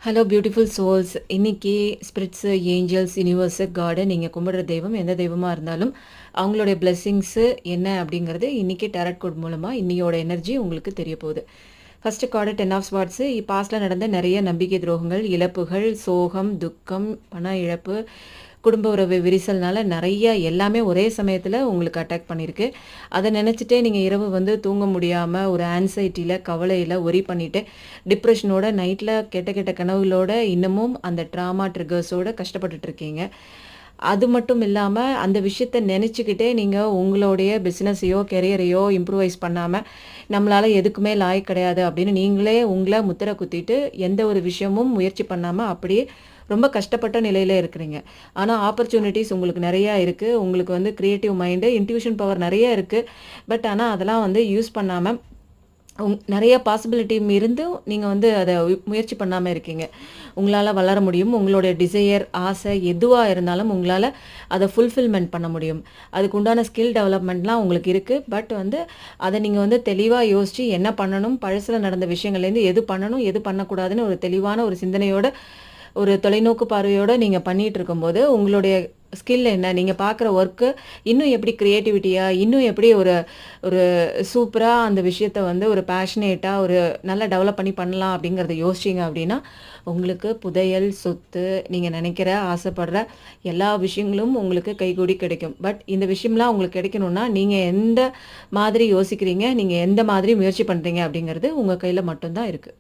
Hello beautiful souls. இன்னைக்கு spirits, angels, universe, காடு நீங்கள் கும்பிடுற தெய்வம் எந்த தெய்வமாக இருந்தாலும் அவங்களுடைய பிளெஸ்ஸிங்ஸு என்ன அப்படிங்கிறது இன்றைக்கி டேரட் கோட் மூலமாக இன்னையோட எனர்ஜி உங்களுக்கு தெரிய போகுது. First card 10 of swords. பாஸ்ட்டில் நடந்த நிறைய நம்பிக்கை துரோகங்கள், இழப்புகள், சோகம், துக்கம், பண இழப்பு, குடும்ப உறவு விரிசல்னால நிறைய எல்லாமே ஒரே சமயத்தில் உங்களுக்கு அட்டாக் பண்ணியிருக்கு. அதை நினச்சிட்டே நீங்கள் இரவு தூங்க முடியாமல் ஒரு ஆன்சைட்டியில், கவலையில், ஒரி பண்ணிவிட்டு டிப்ரெஷனோட நைட்டில் கெட்ட கெட்ட கனவுகளோட இன்னமும் அந்த ட்ராமா ட்ரிகர்ஸோடு கஷ்டப்பட்டுட்ருக்கீங்க. அது மட்டும் இல்லாமல் அந்த விஷயத்தை நினச்சிக்கிட்டே நீங்கள் உங்களுடைய பிஸ்னஸையோ கெரியரையோ இம்ப்ரூவைஸ் பண்ணாமல் நம்மளால் எதுக்குமே லாய் கிடையாது அப்படின்னு நீங்களே உங்களை முத்திரை குத்திட்டு எந்த ஒரு விஷயமும் முயற்சி பண்ணாமல் அப்படியே ரொம்ப கஷ்டப்பட்ட நிலையில் இருக்கிறீங்க. ஆனால் ஆப்பர்ச்சுனிட்டிஸ் உங்களுக்கு நிறையா இருக்குது. உங்களுக்கு க்ரியேட்டிவ் மைண்டு, இன்ட்யூஷன் பவர் நிறைய இருக்குது. பட் ஆனால் அதெல்லாம் யூஸ் பண்ணாமல் நிறைய பாசிபிலிட்டி இருந்தும் நீங்கள் அதை முயற்சி பண்ணாமல் இருக்கீங்க. உங்களால் வளர முடியும். உங்களுடைய டிசையர், ஆசை எதுவாக இருந்தாலும் உங்களால் அதை ஃபுல்ஃபில்மெண்ட் பண்ண முடியும். அதுக்கு உண்டான ஸ்கில் டெவலப்மெண்ட்லாம் உங்களுக்கு இருக்குது. பட் அதை நீங்கள் தெளிவாக யோசித்து என்ன பண்ணணும், பழசில் நடந்த விஷயங்கள்லேருந்து எது பண்ணணும், எது பண்ணக்கூடாதுன்னு ஒரு தெளிவான ஒரு சிந்தனையோட, ஒரு தொலைநோக்கு பார்வையோடு நீங்கள் பண்ணிகிட்டு இருக்கும்போது உங்களுடைய ஸ்கில் என்ன, நீங்கள் பார்க்குற ஒர்க்கு இன்னும் எப்படி க்ரியேட்டிவிட்டியாக, இன்னும் எப்படி ஒரு ஒரு சூப்பராக அந்த விஷயத்தை ஒரு பேஷனேட்டாக ஒரு நல்லா டெவலப் பண்ணி பண்ணலாம் அப்படிங்கிறத யோசிச்சிங்க அப்படின்னா உங்களுக்கு புதையல், சொத்து, நீங்கள் நினைக்கிற ஆசைப்படுற எல்லா விஷயங்களும் உங்களுக்கு கைகூடி கிடைக்கும். பட் இந்த விஷயம்லாம் உங்களுக்கு கிடைக்கணும்னா நீங்கள் எந்த மாதிரி யோசிக்கிறீங்க, நீங்கள் எந்த மாதிரி முயற்சி பண்ணுறீங்க அப்படிங்கிறது உங்கள் கையில் மட்டும்தான் இருக்குது.